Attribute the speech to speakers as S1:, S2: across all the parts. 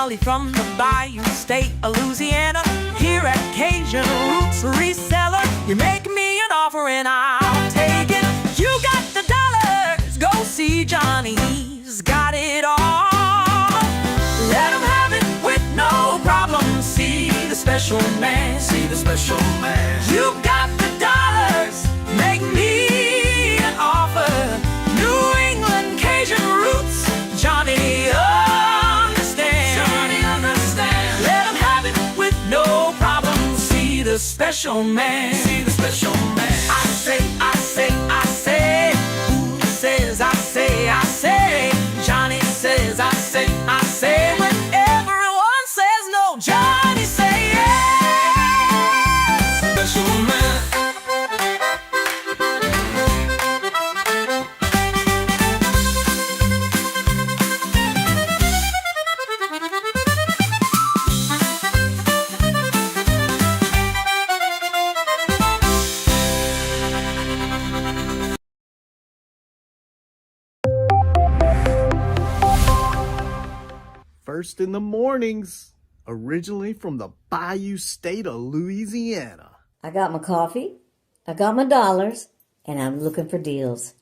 S1: Kelly from the Bayou State of Louisiana. Here at Cajun Roots Reseller, you're making me an offer and I'll take it. You got the dollars, go see Johnny, he's got it all. Let him have it with no problem. See the special man, see the special man. You got the dollars, make me an offer. New England Kajun Roots, Johnny understand. Johnny understand. Let him have it with no problem. See the special man, see the special man. I say, I say, I say. Who says I say, I say. Johnny says I say, I say. When everyone says no, Johnny say yes. Special man.
S2: First in the mornings, originally from the Bayou State of Louisiana.
S3: I got my coffee, I got my dollars, and I'm looking for deals.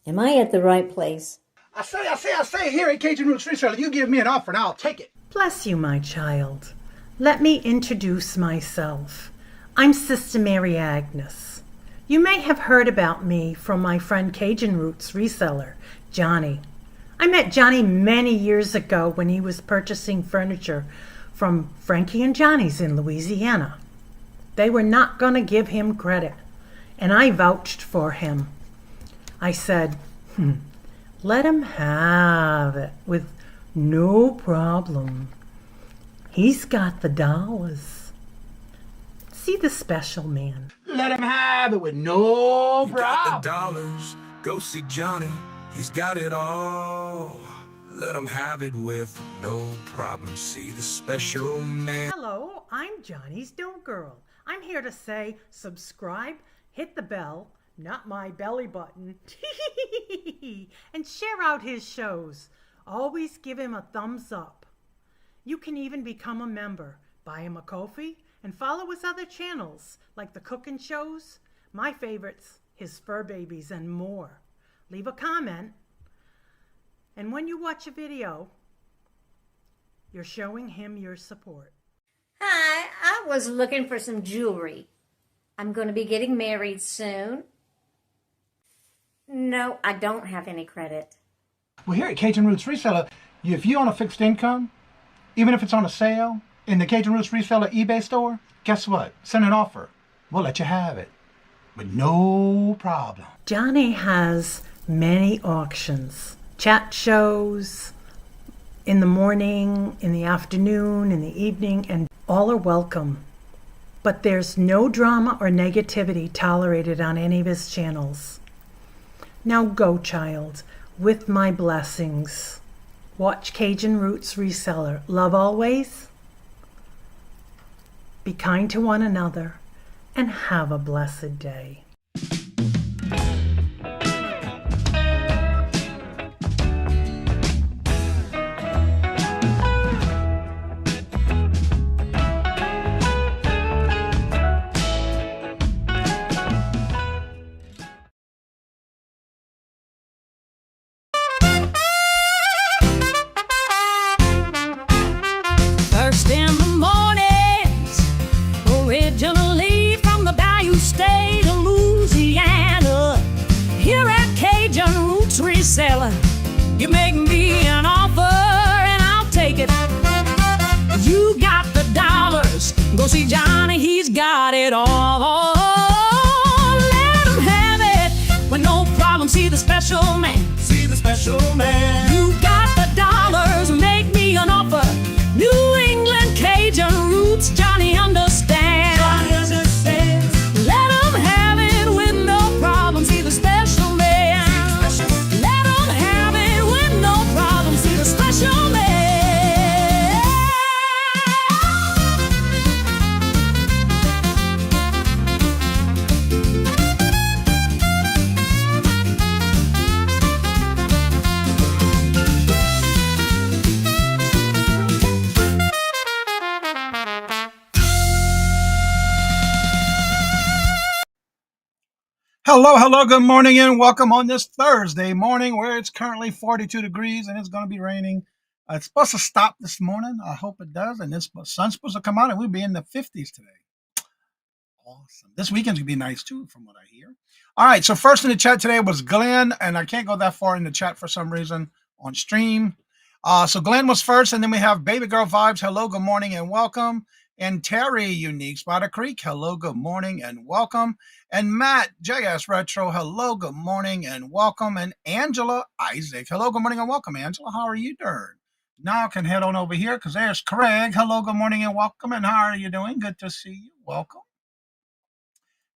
S3: Am I at the right place?
S4: I say, here at Cajun Roots Reseller, you give me an offer and I'll take it.
S5: Bless you, my child. Let me introduce myself. I'm Sister Mary Agnes. You may have heard about me from my friend Cajun Roots Reseller, Johnny. I met Johnny many years ago when he was purchasing furniture from Frankie and Johnny's in Louisiana. They were not going to give him credit, and I vouched for him. I said, let him have it with no problem. He's got the dollars. See the special man.
S4: Let him have it with no
S6: You got the
S4: problem.
S6: dollars, go see Johnny, he's got it all. Let him have it with no problem. See the special man.
S5: Hello, I'm Johnny's Don't Girl. I'm here to say subscribe, hit the bell, not my belly button, and share out his shows. Always give him a thumbs up. You can even become a member. Buy him a coffee and follow his other channels like the cooking shows, my favorites, his fur babies, and more. Leave a comment. And when you watch a video, you're showing him your support.
S3: Hi, I was looking for some jewelry. I'm going to be getting married soon. No, I don't have any credit.
S4: Well, here at Cajun Roots Reseller, if you own a fixed income, even if it's on a sale, in the Cajun Roots Reseller eBay store, guess what? Send an offer. We'll let you have it with no problem.
S5: Johnny has many auctions, chat shows, in the morning, in the afternoon, in the evening, and all are welcome. But there's no drama or negativity tolerated on any of his channels. Now go, child, with my blessings. Watch Cajun Roots Reseller. Love always. Be kind to one another, and have a blessed day.
S1: First in the mornings, originally from the Bayou State of Louisiana. Here at Cajun Roots Reseller, you make me an offer and I'll take it. You got the dollars, go see Johnny, he's got it all. Let him have it with no problem. See the special man, see the special man. You got the dollars, make me an offer. New England Kajun Roots, Johnny understands. Johnny understands. Let him have it with no problem. See the special man. Let him have it with no problem. See the special man.
S4: Hello, hello, good morning, and welcome on this Thursday morning where it's currently 42 degrees and it's going to be raining. It's supposed to stop this morning. I hope it does. And this sun's supposed to come out and we'll be in the 50s today. Awesome. This weekend's going to be nice too, from what I hear. All right. So, first in the chat today was Glenn, and I can't go that far in the chat for some reason on stream. So, Glenn was first, and then we have Baby Girl Vibes. Hello, good morning, and welcome. And Terry, Unique Spider Creek. Hello, good morning, and welcome. And Matt, JS Retro. Hello, good morning, and welcome. And Angela Isaac. Hello, good morning, and welcome. Angela, how are you doing? Now I can head on over here because there's Craig. Hello, good morning, and welcome. And how are you doing? Good to see you. Welcome.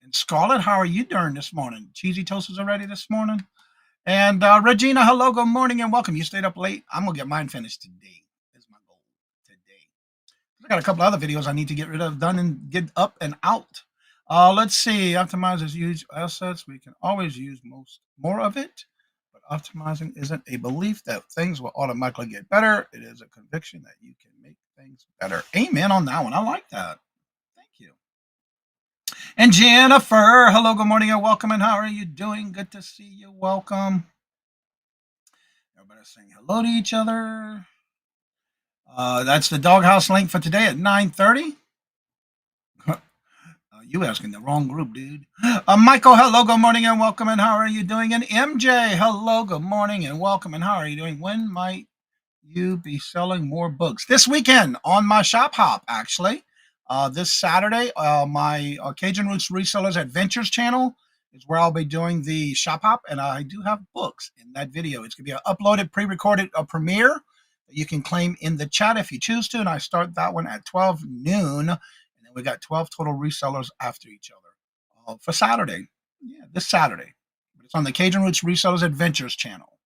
S4: And Scarlett, how are you doing this morning? Cheesy Toasters are ready this morning. And Regina, hello, good morning, and welcome. You stayed up late. I'm going to get mine finished today. That's my goal today. I got a couple other videos I need to get rid of, done, and get up and out. Let's see. Optimize is huge assets. We can always use more of it. But optimizing isn't a belief that things will automatically get better. It is a conviction that you can make things better. Amen on that one. I like that. Thank you. And Jennifer, hello, good morning, and welcome. And how are you doing? Good to see you. Welcome. Everybody saying hello to each other. That's the doghouse link for today at 9:30. You asking the wrong group, dude. Michael, hello, good morning, and welcome. And how are you doing? And MJ, hello, good morning, and welcome. And how are you doing? When might you be selling more books? This weekend on my shop hop, actually. This Saturday, my Cajun Roots Resellers Adventures channel is where I'll be doing the shop hop, and I do have books in that video. It's going to be an uploaded, pre-recorded premiere that you can claim in the chat if you choose to, and I start that one at 12 noon, and then we got 12 total resellers after each other for Saturday. Yeah, this Saturday. But it's on the Cajun Roots Resellers Adventures channel.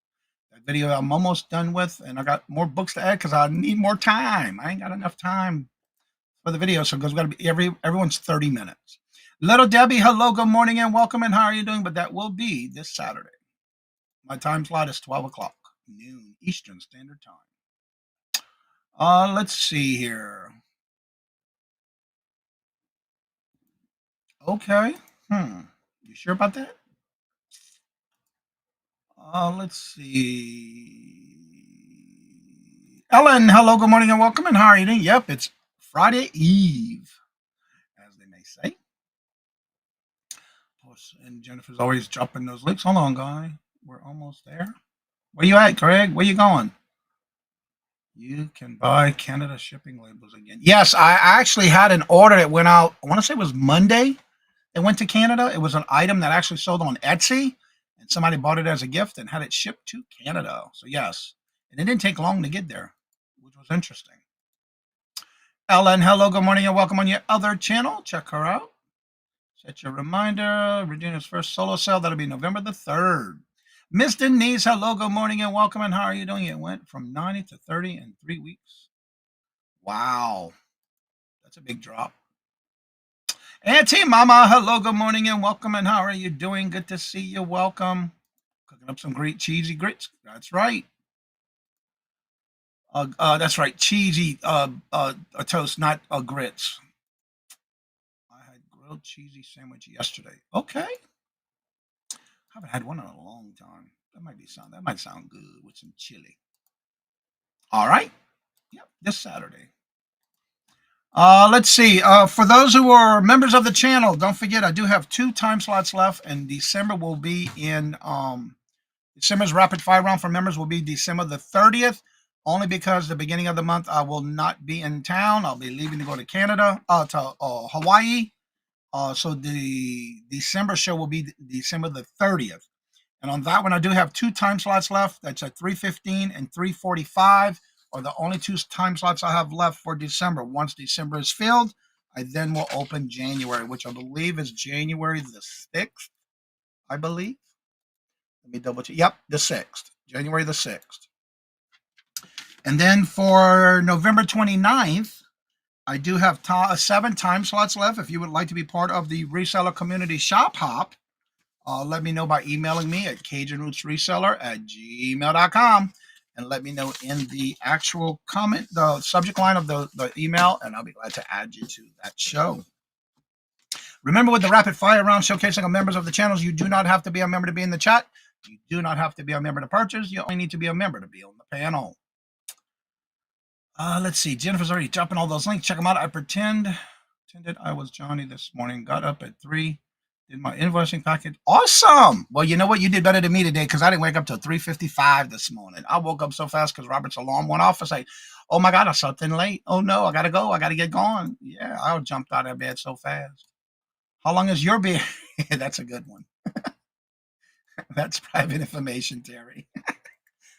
S4: That video I'm almost done with, and I got more books to add because I need more time. I ain't got enough time for the video, so it's got to be everyone's 30 minutes. Little Debbie, hello, good morning, and welcome. And how are you doing? But that will be this Saturday. My time slot is 12 o'clock noon Eastern Standard Time. Let's see here. Okay. You sure about that? Let's see. Ellen, hello, good morning, and welcome. And how are you doing? Yep, it's Friday Eve, as they may say. And Jennifer's always dropping those links. Hold on, guy. We're almost there. Where you at, Craig? Where you going? You can buy Canada shipping labels again. Yes, I actually had an order that went out. I want to say it was Monday. It went to Canada. It was an item that actually sold on Etsy, and somebody bought it as a gift and had it shipped to Canada. So yes, and it didn't take long to get there, which was interesting. Ellen, hello, good morning, and welcome on your other channel. Check her out. Set your reminder. Regina's first solo sale. That'll be November the 3rd. Miss Denise, hello, good morning, and welcome. And how are you doing? It went from 90 to 30 in 3 weeks. Wow. That's a big drop. Auntie Mama, hello, good morning, and welcome. And how are you doing? Good to see you. Welcome. Cooking up some great cheesy grits. That's right. That's right. Cheesy toast, not grits. Grilled cheesy sandwich yesterday. Okay. Haven't had one in a long time. That might sound good with some chili. All right. Yep, this Saturday. Let's see. For those who are members of the channel, don't forget I do have 2 time slots left, and December will be in December's rapid fire round for members will be December the 30th. Only because the beginning of the month I will not be in town. I'll be leaving to go to Canada, to Hawaii. So the December show will be December the 30th. And on that one, I do have 2 time slots left. That's at 3:15 and 3:45 are the only 2 time slots I have left for December. Once December is filled, I then will open January, which I believe is January the 6th, I believe. Let me double check. Yep, the 6th, January the 6th. And then for November 29th, I do have 7 time slots left. If you would like to be part of the reseller community shop hop, let me know by emailing me at CajunRootsReseller@gmail.com and let me know in the actual comment, the subject line of the email, and I'll be glad to add you to that show. Remember, with the rapid fire round showcasing of members of the channels, you do not have to be a member to be in the chat. You do not have to be a member to purchase. You only need to be a member to be on the panel. Let's see. Jennifer's already dropping all those links. Check them out. I pretended I was Johnny this morning. Got up at 3. Did my invoicing package. Awesome. Well, you know what? You did better than me today because I didn't wake up till 3:55 this morning. I woke up so fast because Robert's alarm went off. I was like, oh my God, I slept in late. Oh no, I got to go. I got to get going. Yeah, I jumped out of bed so fast. How long is your beer? That's a good one. That's private information, Terry.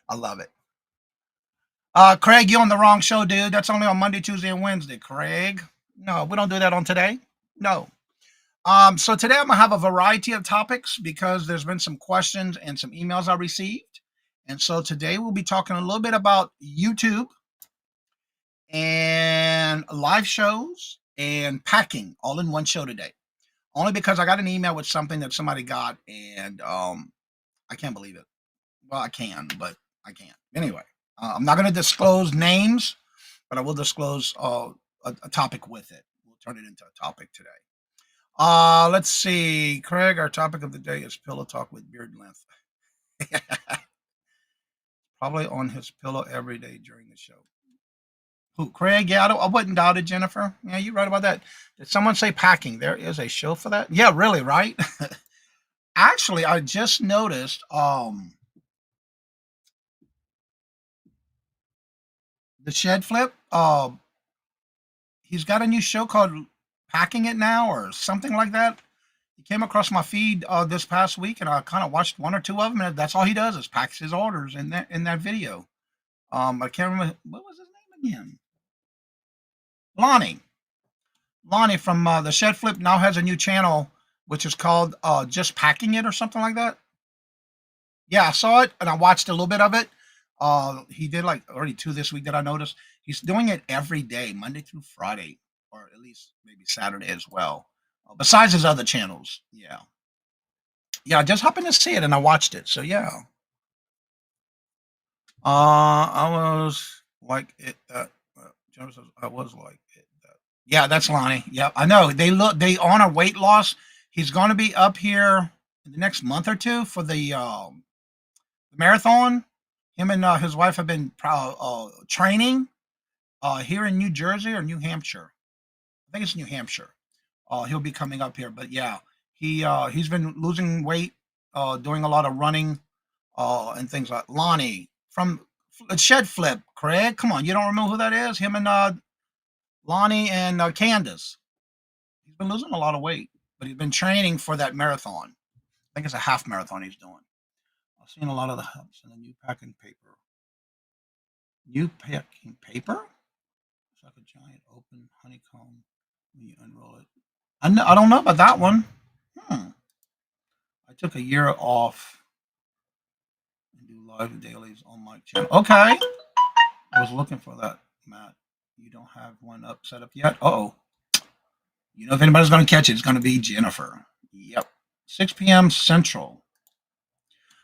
S4: I love it. Craig, you're on the wrong show, dude. That's only on Monday, Tuesday, and Wednesday, Craig. No, we don't do that on today. No. So today I'm going to have a variety of topics because there's been some questions and some emails I received. And so today we'll be talking a little bit about YouTube and live shows and packing all in one show today. Only because I got an email with something that somebody got and I can't believe it. Well, I can, but I can't. Anyway, I'm not going to disclose names, but I will disclose a topic with it. We'll turn it into a topic today. Let's see. Craig, our topic of the day is pillow talk with beard length. Probably on his pillow every day during the show. Who, Craig? Yeah, I wouldn't doubt it, Jennifer. Yeah, you're right about that. Did someone say packing? There is a show for that? Yeah, really, right? Actually, I just noticed the Shed Flip. He's got a new show called Packing It Now or something like that. He came across my feed this past week, and I kind of watched 1 or 2 of them, and that's all he does is packs his orders in that video. I can't remember what was his name again. Lonnie from the Shed Flip now has a new channel, which is called Just Packing It or something like that. Yeah, I saw it and I watched a little bit of it. He did like already 2 this week that I noticed. He's doing it every day, Monday through Friday, or at least maybe Saturday as well. Besides his other channels. Yeah. Yeah, I just happened to see it and I watched it. So yeah. I was like it. I was like it. Yeah, that's Lonnie. Yeah, I know. They honor weight loss. He's going to be up here in the next month or 2 for the marathon. Him and his wife have been training here in New Jersey or New Hampshire. I think it's New Hampshire. He'll be coming up here, but yeah, he's been losing weight, doing a lot of running, and things like Lonnie from Shed Flip. Craig, come on, you don't remember who that is? Him and Lonnie and Candace. He's been losing a lot of weight, but he's been training for that marathon. I think it's a half marathon he's doing. I've seen a lot of the helps in the new packing paper. New packing paper? It's like a giant open honeycomb when you unroll it. I don't know about that one. I took a year off and do live dailies on my channel. Okay. I was looking for that, Matt. You don't have one set up yet? Uh-oh. You know, if anybody's going to catch it, it's going to be Jennifer. Yep. 6 p.m. Central.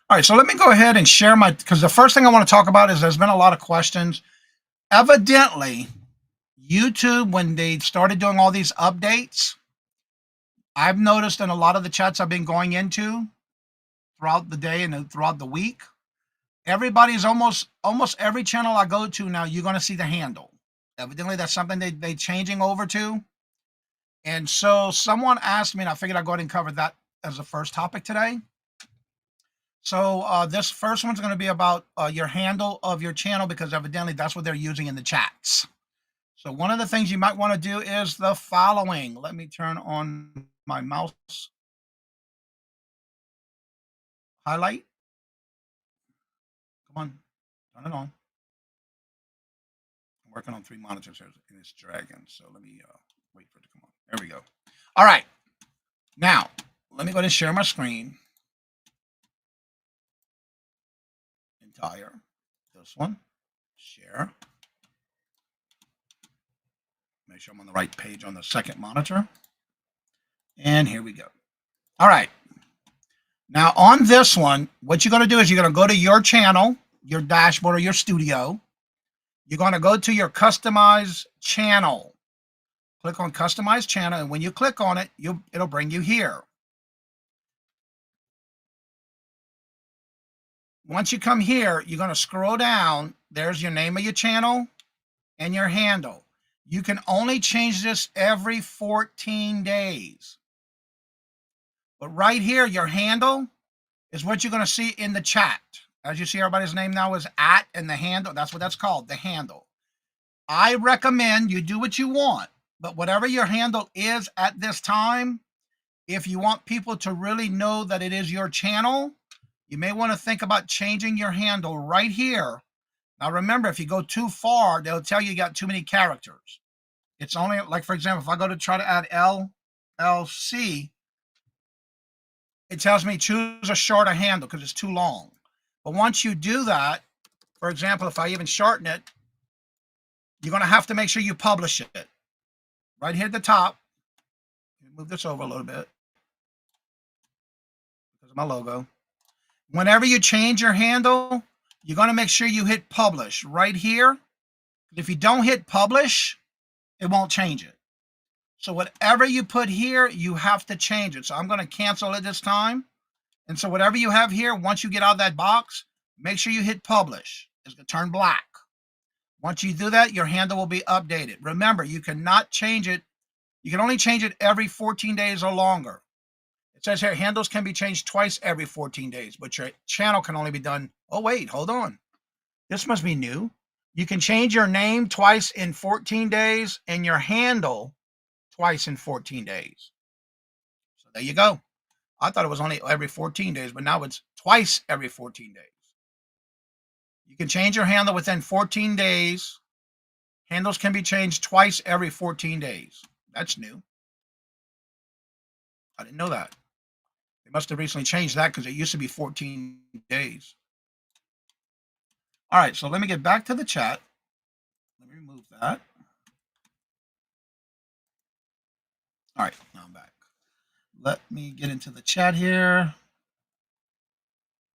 S4: All right, so let me go ahead and share because the first thing I want to talk about is there's been a lot of questions. Evidently, YouTube, when they started doing all these updates, I've noticed in a lot of the chats I've been going into throughout the day and throughout the week, everybody's almost every channel I go to now, you're going to see the handle. Evidently, that's something they're changing over to. And so someone asked me, and I figured I'd go ahead and cover that as the first topic today. So this first one's going to be about your handle of your channel, because evidently that's what they're using in the chats. So one of the things you might want to do is the following. Let me turn on my mouse highlight. Come on, turn it on. I'm working on 3 monitors here and it's dragging. So let me wait for it to come on. There we go. All right. Now, let me go ahead and share my screen. Entire. This one. Share. Make sure I'm on the right page on the second monitor. And here we go. All right. Now on this one, what you're going to do is you're going to go to your channel, your dashboard or your studio. You're going to go to your customize channel. Click on Customize Channel, and when you click on it, it'll bring you here. Once you come here, you're going to scroll down. There's your name of your channel and your handle. You can only change this every 14 days. But right here, your handle is what you're going to see in the chat. As you see, everybody's name now is @ and the handle. That's what that's called, the handle. I recommend you do what you want, but whatever your handle is at this time, if you want people to really know that it is your channel, you may want to think about changing your handle right here. Now remember, if you go too far, they'll tell you got too many characters. It's only, like for example, if I go to try to add LLC, it tells me choose a shorter handle because it's too long. But once you do that, for example, if I even shorten it, you're going to have to make sure you publish it. Right here at the top, move this over a little bit because of my logo. Whenever you change your handle, you're going to make sure you hit publish right here. If you don't hit publish, it won't change it. So whatever you put here, you have to change it. So I'm going to cancel it this time. And so whatever you have here, once you get out of that box, make sure you hit publish. It's going to turn black. Once you do that, your handle will be updated. Remember, you cannot change it. You can only change it every 14 days or longer. It says here, handles can be changed twice every 14 days, but your channel can only be done. Oh, wait, hold on. This must be new. You can change your name twice in 14 days and your handle twice in 14 days. So there you go. I thought it was only every 14 days, but now it's twice every 14 days. You can change your handle within 14 days. Handles can be changed twice every 14 days. That's new. I didn't know that. They must have recently changed that because it used to be 14 days. All right, so let me get back to the chat. Let me remove that. All right, now I'm back. Let me get into the chat here.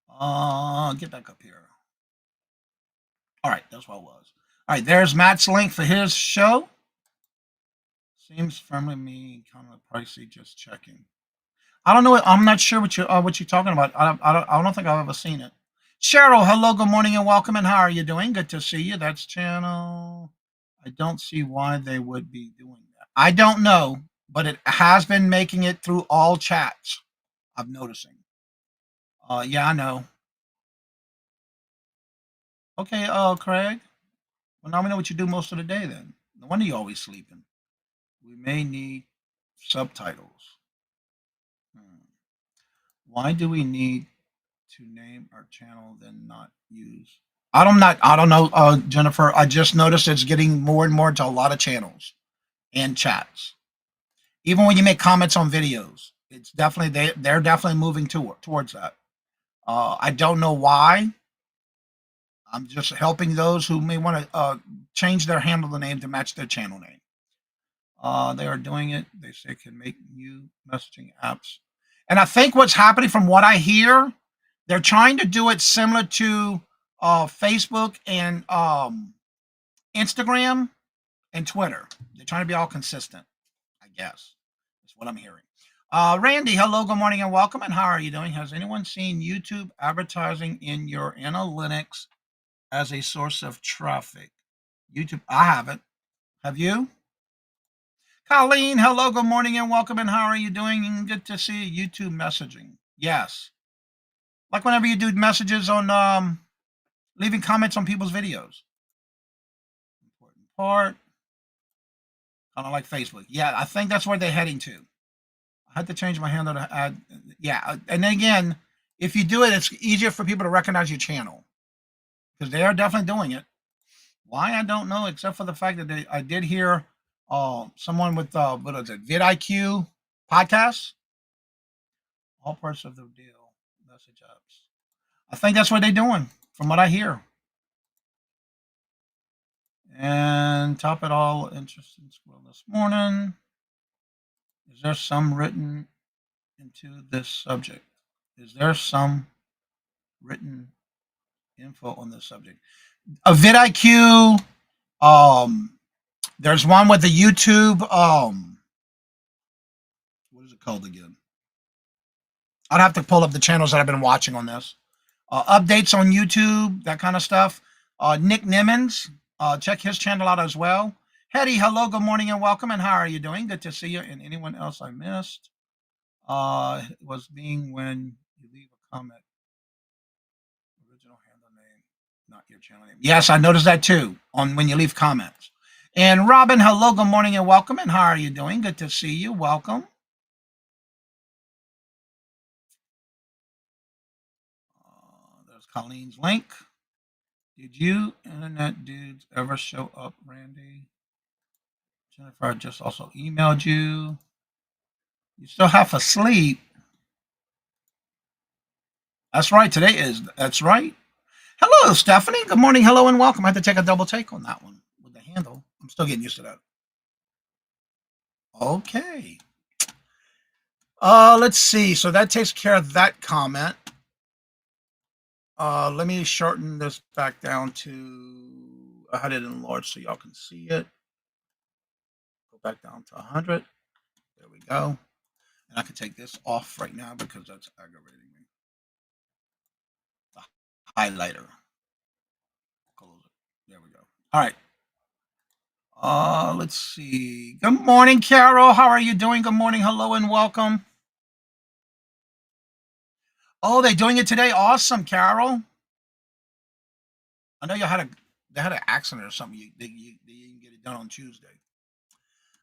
S4: Get back up here. All right, that's what it was. All right, there's Matt's link for his show. Seems firmly me kind of pricey. Just checking. I don't know. I'm not sure what you're talking about. I don't think I've ever seen it. Cheryl, hello, good morning and welcome. And how are you doing? Good to see you. That's channel. I don't see why they would be doing that. I don't know, but it has been making it through all chats. I'm noticing. Yeah, I know. Okay, Craig. Well, now we know what you do most of the day then. No wonder you're always sleeping. We may need subtitles. Why do we need to name our channel then not use? I don't know, Jennifer. I just noticed it's getting more and more to a lot of channels and chats. Even when you make comments on videos, it's definitely they're definitely moving towards that. I don't know why. I'm just helping those who may want to change their handle name to match their channel name. They are doing it. They say can make new messaging apps. And I think what's happening from what I hear, they're trying to do it similar to Facebook and Instagram and Twitter. They're trying to be all consistent, I guess. That's what I'm hearing. Randy, hello, good morning and welcome. And how are you doing? Has anyone seen YouTube advertising in your analytics as a source of traffic? YouTube, I haven't. Have you? Colleen, hello, good morning and welcome. And how are you doing? Good to see you. YouTube messaging. Yes. Like whenever you do messages on leaving comments on people's videos. Important part. Kind of like Facebook. Yeah, I think that's where they're heading to. I had to change my handle to add. Yeah, and then again, if you do it, it's easier for people to recognize your channel because they are definitely doing it. Why, I don't know, except for the fact that I did hear someone with what is it, vidIQ podcast. All parts of the deal, message apps. I think that's what they're doing, from what I hear. And top it all, interesting squirrel this morning. Is there some written into this subject? Is there some written info on this subject? A vidIQ There's one with the YouTube, what is it called again? I'd have to pull up the channels that I've been watching on this. Updates on YouTube, that kind of stuff. Nick Nimmons, check his channel out as well. Hetty, hello, good morning and welcome, and how are you doing? Good to see you. And anyone else I missed? Was being when you leave a comment. Original handle name, not your channel name. Yes, I noticed that too, on when you leave comments. And Robin, hello, good morning and welcome, and how are you doing? Good to see you, welcome. There's Colleen's link. Did you internet dudes ever show up, Randy? Jennifer just also emailed you. You still half asleep. That's right. That's right. Hello, Stephanie. Good morning. Hello and welcome. I had to take a double take on that one with the handle. I'm still getting used to that. Okay. Let's see. So that takes care of that comment. Let me shorten this back down to, I had it enlarged so y'all can see it. Go back down to 100. There we go. And I can take this off right now because that's aggravating me. The highlighter. Close it. There we go. All right. Let's see. Good morning, Carol. How are you doing? Good morning. Hello and welcome. Oh, they're doing it today. Awesome, Carol. I know they had an accident or something. They didn't get it done on Tuesday.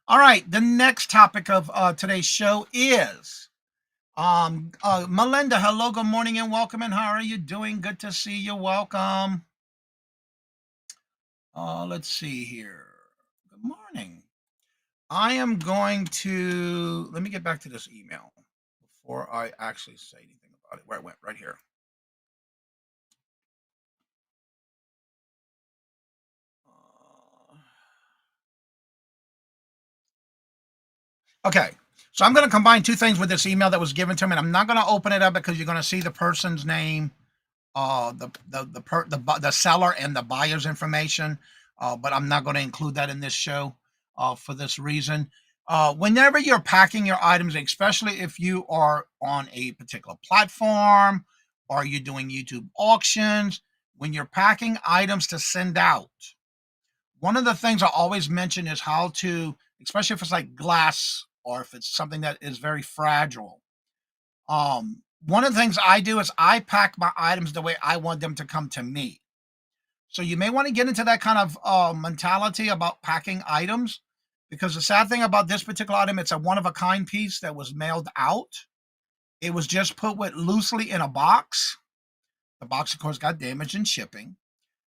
S4: All right. The next topic of today's show is Melinda. Hello, good morning and welcome. And how are you doing? Good to see you. Welcome. Let's see here. Good morning. I am going to, let me get back to this email before I actually say anything about it. Where it went, right here. Okay, so I'm going to combine two things with this email that was given to me, and I'm not going to open it up because you're going to see the person's name, the seller and the buyer's information, but I'm not going to include that in this show for this reason. Whenever you're packing your items, especially if you are on a particular platform or you're doing YouTube auctions, when you're packing items to send out, one of the things I always mention is how to, especially if it's like glass or if it's something that is very fragile. One of the things I do is I pack my items the way I want them to come to me. So you may want to get into that kind of mentality about packing items, because the sad thing about this particular item, it's a one-of-a-kind piece that was mailed out. It was just put loosely in a box. The box, of course, got damaged in shipping.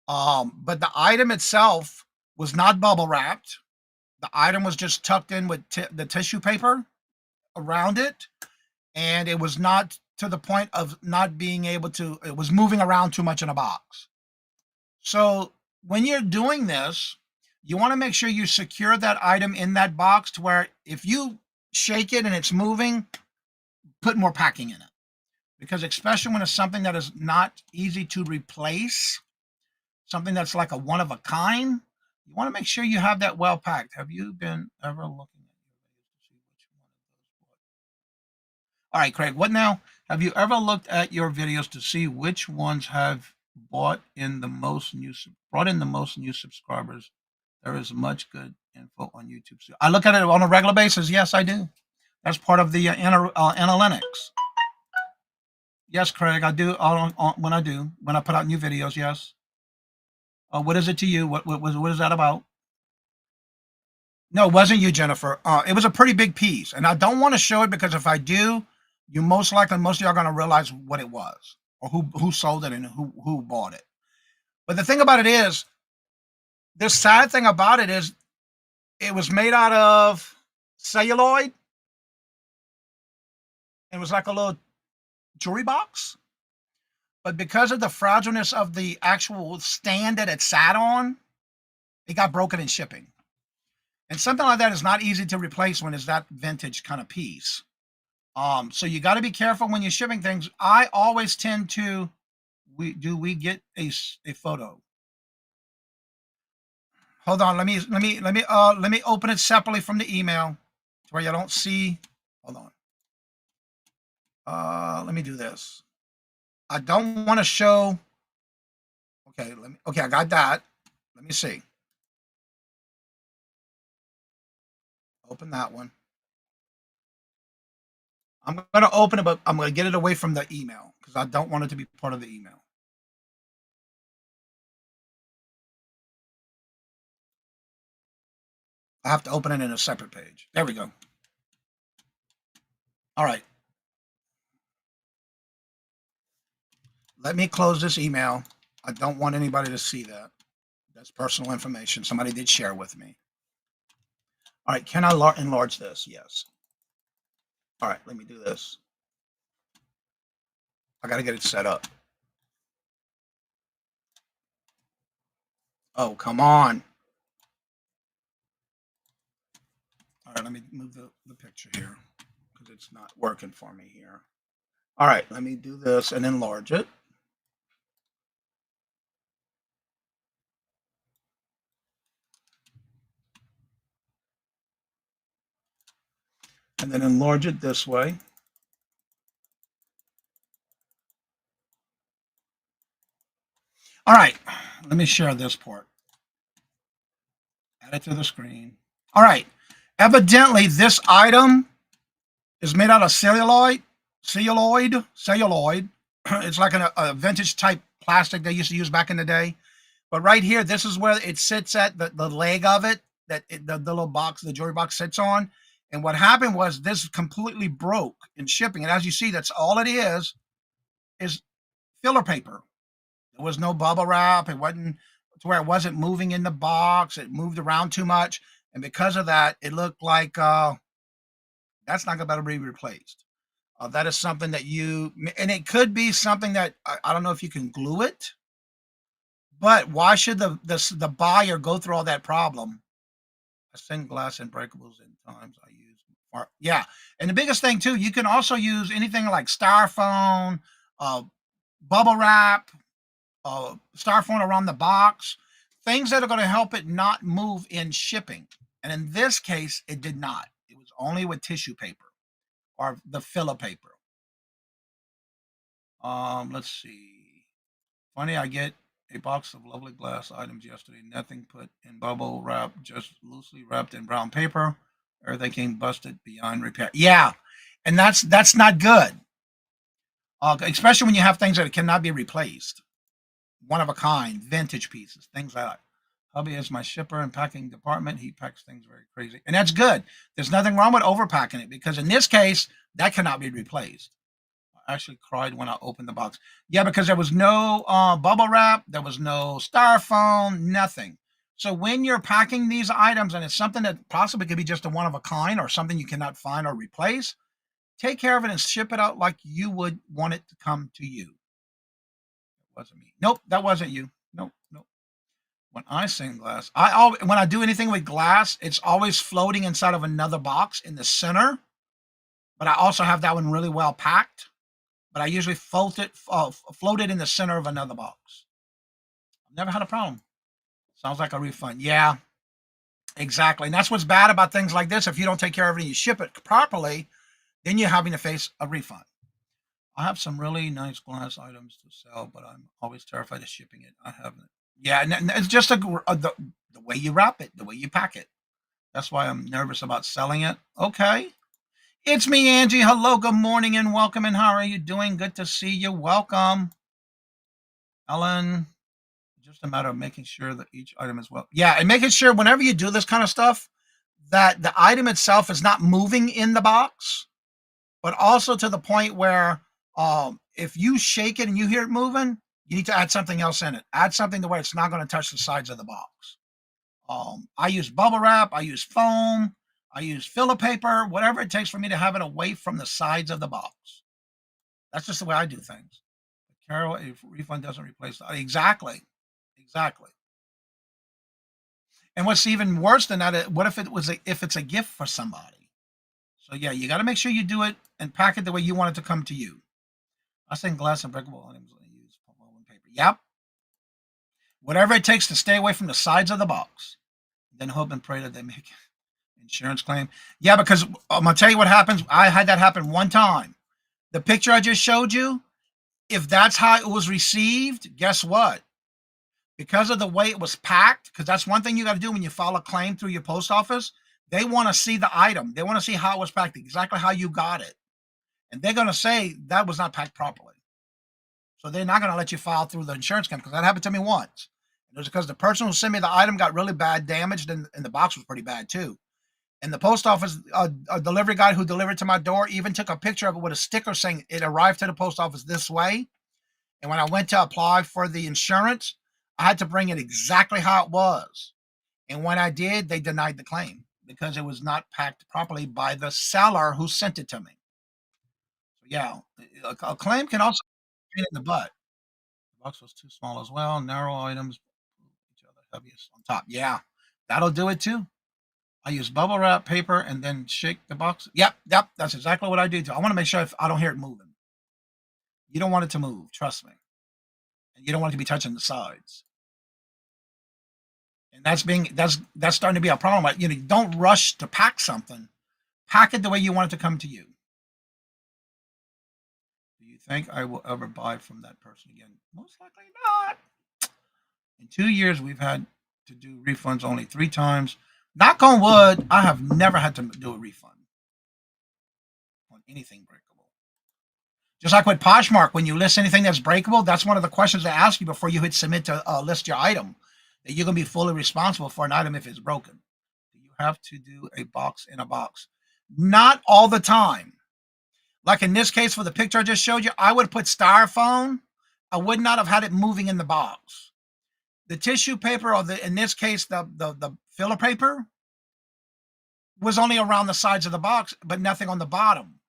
S4: But the item itself was not bubble wrapped. The item was just tucked in with the tissue paper around it. And it was not to the point of not being able to, it was moving around too much in a box. So when you're doing this, you want to make sure you secure that item in that box to where if you shake it and it's moving, put more packing in it. Because especially when it's something that is not easy to replace, something that's like a one of a kind, you want to make sure you have that well packed. Have you been ever looking at your videos to see which one of those bought? All right, Craig, what now? Have you ever looked at your videos to see which ones have brought in the most new subscribers? There is much good info on YouTube. So I look at it on a regular basis. Yes, I do. That's part of the analytics. Yes, Craig, I do. When I put out new videos, yes. What is it to you? What is that about? No, it wasn't you, Jennifer. It was a pretty big piece, and I don't want to show it because if I do, most of y'all are going to realize what it was or who sold it and who bought it. But the thing about it is, the sad thing about it is, it was made out of celluloid. It was like a little jewelry box. But because of the fragileness of the actual stand that it sat on, it got broken in shipping. And something like that is not easy to replace when it's that vintage kind of piece. So you got to be careful when you're shipping things. I always tend to, we get a photo. Hold on. Let me open it separately from the email to where you don't see. Hold on. Let me do this. I don't want to show. Okay, okay, I got that. Let me see. Open that one. I'm going to open it, but I'm going to get it away from the email because I don't want it to be part of the email. I have to open it in a separate page. There we go. All right. Let me close this email. I don't want anybody to see that. That's personal information. Somebody did share with me. All right. Can I enlarge this? Yes. All right. Let me do this. I got to get it set up. Oh, come on. All right. Let me move the picture here because it's not working for me here. All right. Let me do this and enlarge it. And then enlarge it this way. All right, let me share this part. Add it to the screen. All right, evidently this item is made out of celluloid. It's like a vintage type plastic they used to use back in the day. But right here, this is where it sits at, the leg of it, the little box, the jewelry box sits on. And what happened was this completely broke in shipping. And as you see, that's all it is filler paper. There was no bubble wrap. It wasn't to where it wasn't moving in the box. It moved around too much. And because of that, it looked like that's not going to be replaced. That is something that and it could be something that, I don't know if you can glue it, but why should the buyer go through all that problem? I send glass and breakables in times I use. Yeah. And the biggest thing too, you can also use anything like styrofoam, bubble wrap, styrofoam around the box, things that are going to help it not move in shipping. And in this case, it did not. It was only with tissue paper or the filler paper. Let's see. Funny, I get a box of lovely glass items yesterday. Nothing put in bubble wrap, just loosely wrapped in brown paper. Everything came busted beyond repair. Yeah, and that's not good. Especially when you have things that cannot be replaced. One of a kind, vintage pieces, things like that. Hubby is my shipper and packing department. He packs things very crazy. And that's good. There's nothing wrong with overpacking it because in this case, that cannot be replaced. I actually cried when I opened the box. Yeah, because there was no bubble wrap. There was no styrofoam, nothing. So when you're packing these items and it's something that possibly could be just a one of a kind or something you cannot find or replace, take care of it and ship it out like you would want it to come to you. That wasn't me. Nope, that wasn't you. Nope. When I sing glass, when I do anything with glass, it's always floating inside of another box in the center. But I also have that one really well packed. But I usually float it in the center of another box. I've never had a problem. Sounds like a refund. Yeah, exactly. And that's what's bad about things like this. If you don't take care of it and you ship it properly, then you're having to face a refund. I have some really nice glass items to sell, but I'm always terrified of shipping it. I haven't. Yeah, and it's just the way you wrap it, the way you pack it. That's why I'm nervous about selling it. Okay. It's me, Angie. Hello, good morning, and welcome. And how are you doing? Good to see you. Welcome. Ellen, just a matter of making sure that each item is well. Yeah, and making sure whenever you do this kind of stuff, that the item itself is not moving in the box, but also to the point where if you shake it and you hear it moving, you need to add something else in it. Add something to where it's not going to touch the sides of the box. I use bubble wrap. I use foam. I use filler paper, whatever it takes for me to have it away from the sides of the box. That's just the way I do things. Carol, if refund doesn't replace that. Exactly. And what's even worse than that, what if it's a gift for somebody? So yeah, you got to make sure you do it and pack it the way you want it to come to you. I think glass and breakable items I use paper. Yep. Whatever it takes to stay away from the sides of the box. then hope and pray that they make insurance claim. Yeah, because I'm gonna tell you what happens. I had that happen one time. The picture I just showed you, if that's how it was received, guess what? Because of the way it was packed, because that's one thing you got to do when you file a claim through your post office. They want to see the item. They want to see how it was packed, exactly how you got it. And they're going to say that was not packed properly. So they're not going to let you file through the insurance company, because that happened to me once. It was because the person who sent me the item got really bad damaged, and the box was pretty bad too. And the post office, a delivery guy who delivered to my door even took a picture of it with a sticker saying it arrived to the post office this way. And when I went to apply for the insurance, I had to bring it exactly how it was. And when I did, they denied the claim because it was not packed properly by the seller who sent it to me. So yeah, a claim can also be in the butt. The box was too small as well. Narrow items, each other heaviest on top. Yeah, that'll do it too. I use bubble wrap paper and then shake the box. Yep, that's exactly what I do too. I want to make sure I don't hear it moving. You don't want it to move, trust me. And you don't want it to be touching the sides. And that's starting to be a problem. You know, don't rush to pack something. Pack it the way you want it to come to you. Do you think I will ever buy from that person again? Most likely not. In 2 years, we've had to do refunds only 3 times. Knock on wood, I have never had to do a refund on anything breakable. Just like with Poshmark, when you list anything that's breakable, that's one of the questions they ask you before you hit submit to list your item. That you're going to be fully responsible for an item if it's broken. Do you have to do a box in a box? Not all the time. Like in this case, for the picture I just showed you, I would put styrofoam. I would not have had it moving in the box. The tissue paper, or in this case, the filler paper, was only around the sides of the box, but nothing on the bottom.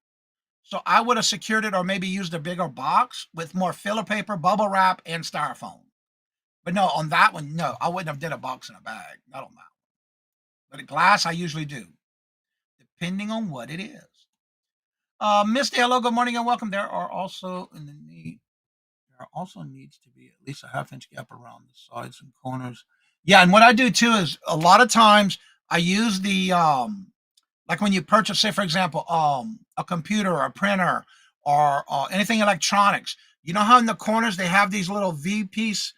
S4: So I would have secured it, or maybe used a bigger box with more filler paper, bubble wrap, and styrofoam. But no, on that one, no, I wouldn't have did a box in a bag. Not on that one. But a glass, I usually do, depending on what it is. Misty, hello, good morning and welcome. There also needs to be at least a half-inch gap around the sides and corners. Yeah, and what I do too is a lot of times I use the like when you purchase, say for example, a computer or a printer or anything electronics. You know how in the corners they have these little V-piece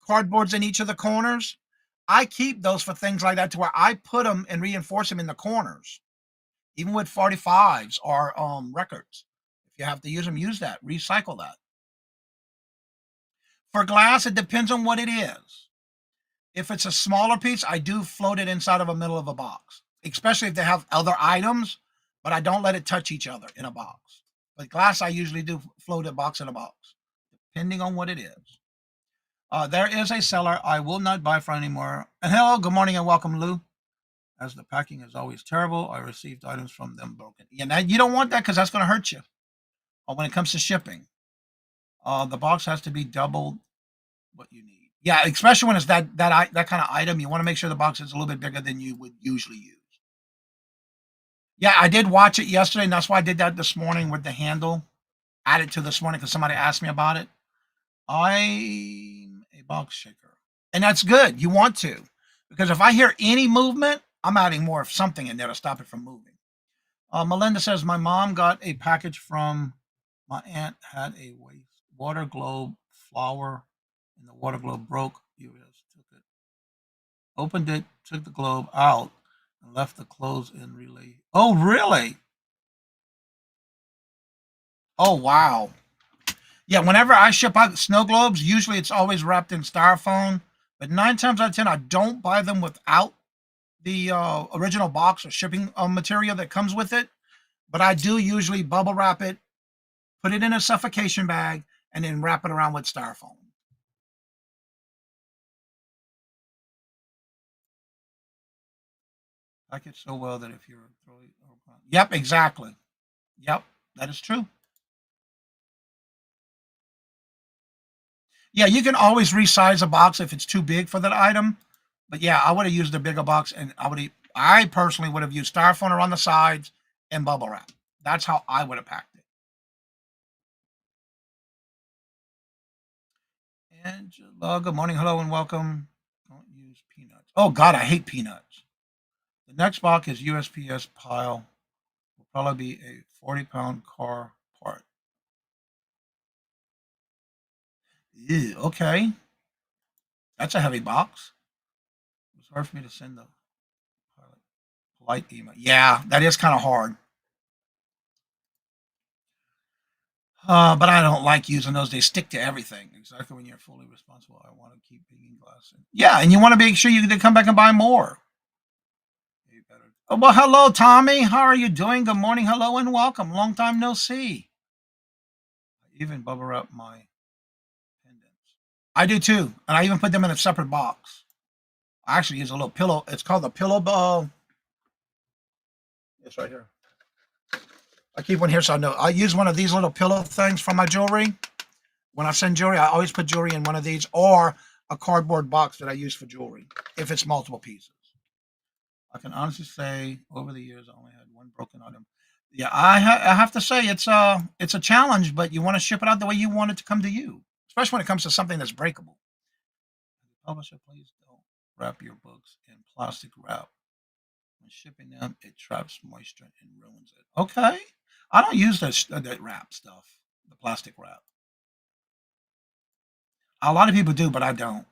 S4: cardboards in each of the corners? I keep those for things like that, to where I put them and reinforce them in the corners. Even with 45s or records. If you have to use them, use that. Recycle that. For glass, it depends on what it is. If it's a smaller piece, I do float it inside of the middle of a box, especially if they have other items, but I don't let it touch each other in a box. But glass, I usually do float a box in a box, depending on what it is. There is a seller I will not buy from anymore. And hello, good morning and welcome, Lou. As the packing is always terrible, I received items from them broken. Yeah, now you don't want that, because that's going to hurt you. When it comes to shipping, the box has to be double what you need. Yeah, especially when it's that kind of item, you want to make sure the box is a little bit bigger than you would usually use. Yeah, I did watch it yesterday, and that's why I did that this morning with the handle. Added to this morning because somebody asked me about it. I'm a box shaker, and that's good. You want to, because if I hear any movement, I'm adding more of something in there to stop it from moving. Melinda says, my mom got a package from my aunt, had a water globe flower, and the water globe broke. You just took it, opened it, took the globe out, and left the clothes in relay. Oh, really? Oh, wow. Yeah, whenever I ship out snow globes, usually it's always wrapped in styrofoam, but 9 times out of 10, I don't buy them without the original box or shipping material that comes with it. But I do usually bubble wrap it, put it in a suffocation bag, and then wrap it around with styrofoam. Pack it so well that if you're throwing, yep, exactly. Yep, that is true. Yeah, you can always resize a box if it's too big for that item. But yeah, I would have used a bigger box, and I personally would have used styrofoam around the sides and bubble wrap. That's how I would have packed it. Angela, good morning, hello, and welcome. Don't use use peanuts. Oh God, I hate peanuts. The next box is USPS pile. Will probably be a 40-pound car part. Ew, okay. That's a heavy box. It's hard for me to send the polite email. Yeah, that is kind of hard. But I don't like using those. They stick to everything. Exactly when you're fully responsible. I want to keep picking glass in. Yeah, and you want to make sure you can come back and buy more. Oh, well, hello, Tommy. How are you doing? Good morning. Hello and welcome. Long time no see. I even bubble wrap my pendants. I do too. And I even put them in a separate box. I actually use a little pillow. It's called the pillow ball. It's right here. I keep one here so I know. I use one of these little pillow things for my jewelry. When I send jewelry, I always put jewelry in one of these or a cardboard box that I use for jewelry if it's multiple pieces. I can honestly say over the years, I only had one broken item. Yeah, I have to say it's a challenge, but you want to ship it out the way you want it to come to you, especially when it comes to something that's breakable. Publisher, please don't wrap your books in plastic wrap. When shipping them, it traps moisture and ruins it. Okay. I don't use that wrap stuff, the plastic wrap. A lot of people do, but I don't.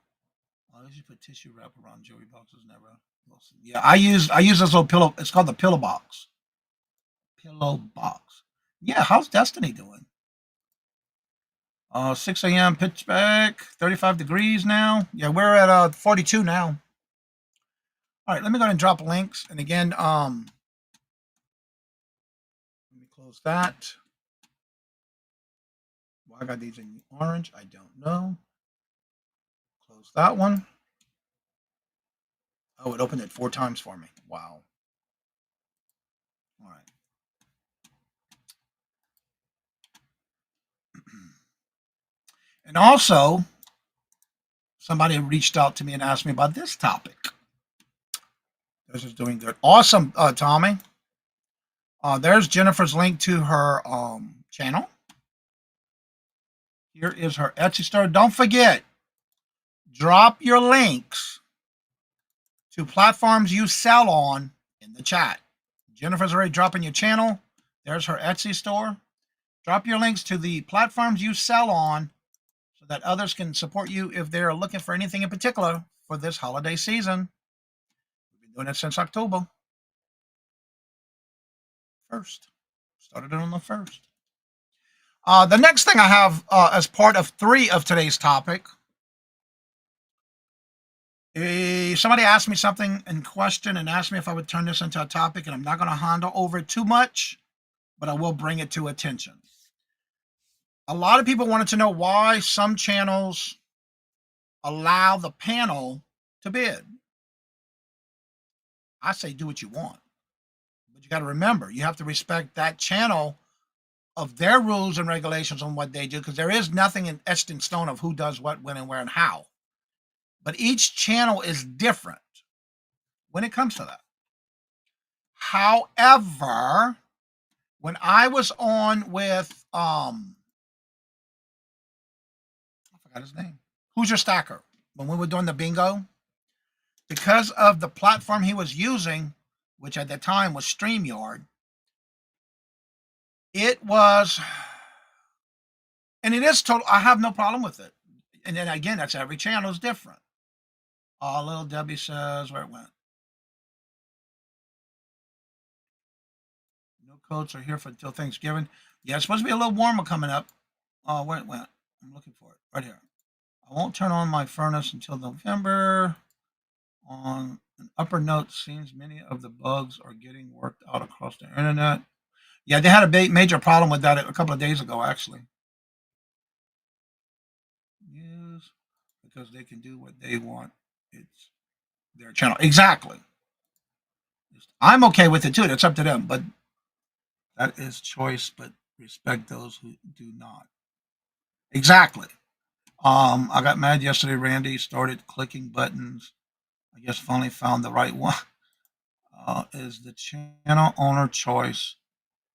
S4: I usually put tissue wrap around jewelry boxes. Never. Yeah, I use this little pillow. It's called the pillow box. Pillow box. Yeah, how's Destiny doing? 6 a.m. pitch back, 35 degrees now. Yeah, we're at 42 now. All right, let me go ahead and drop links. And again, let me close that. Why I got these in orange, I don't know. Close that one. Oh, it opened it 4 times for me. Wow. All right. And also, somebody reached out to me and asked me about this topic. This is doing good. Awesome, Tommy. There's Jennifer's link to her channel. Here is her Etsy store. Don't forget, drop your links to platforms you sell on in the chat. Jennifer's already dropping your channel. There's her Etsy store. Drop your links to the platforms you sell on so that others can support you if they're looking for anything in particular for this holiday season. We've been doing it since October 1st. Started it on the 1st. The next thing I have as part of 3 of today's topic, somebody asked me something in question and asked me if I would turn this into a topic, and I'm not going to handle over it too much, but I will bring it to attention. A lot of people wanted to know why some channels allow the panel to bid. I say do what you want, but you got to remember, you have to respect that channel of their rules and regulations on what they do, because there is nothing etched in stone of who does what, when, and where, and how. But each channel is different when it comes to that. However, when I was on with, I forgot his name, Who's Your Stacker, when we were doing the bingo, because of the platform he was using, which at the time was StreamYard, it was, and it is total, I have no problem with it. And then again, that's every channel is different. Little Debbie says where it went. No coats are here for until Thanksgiving. Yeah, it's supposed to be a little warmer coming up. Where it went. I'm looking for it right here. I won't turn on my furnace until November. On an upper note, seems many of the bugs are getting worked out across the internet. Yeah, they had a major problem with that a couple of days ago, actually. Yes, because they can do what they want. It's their channel. Exactly. I'm okay with it too. It's up to them, but that is choice, but respect those who do not. Exactly. I got mad yesterday. Randy started clicking buttons. I guess finally found the right one. Is the channel owner choice.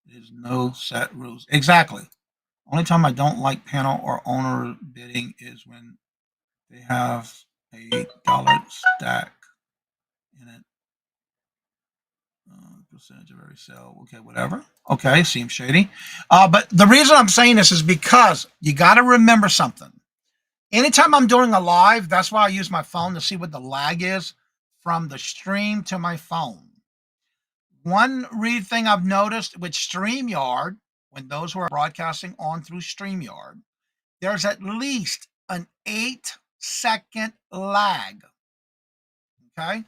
S4: There's no set rules. Exactly. Only time I don't like panel or owner bidding is when they have $8 stack in it. Percentage of every sale. Okay, whatever. Okay, seems shady. But the reason I'm saying this is because you got to remember something. Anytime I'm doing a live, that's why I use my phone to see what the lag is from the stream to my phone. One thing I've noticed with StreamYard, when those who are broadcasting on through StreamYard, there's at least an 8-second lag. Okay.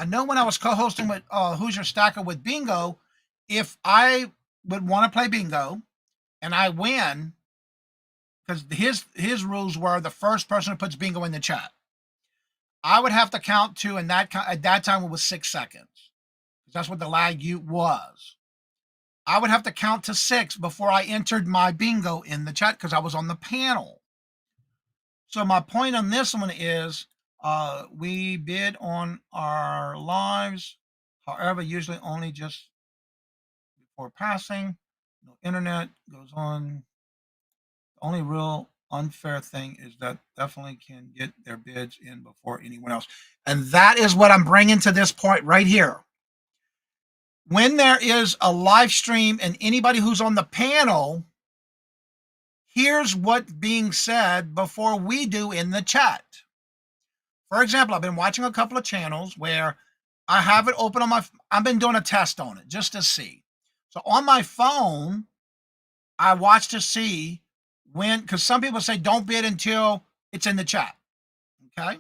S4: I know when I was co-hosting with Who's Your Stacker with Bingo, if I would want to play Bingo and I win, because his rules were the first person who puts Bingo in the chat, I would have to count to, and at that time it was 6 seconds. That's what the lag was. I would have to count to 6 before I entered my Bingo in the chat because I was on the panel. So my point on this one is, we bid on our lives, however, usually only just before passing. No internet goes on. The only real unfair thing is that definitely can get their bids in before anyone else. And that is what I'm bringing to this point right here. When there is a live stream and anybody who's on the panel, here's what's being said before we do in the chat. For example, I've been watching a couple of channels where I have it open on I've been doing a test on it just to see. So on my phone, I watch to see when, because some people say don't bid until it's in the chat. Okay.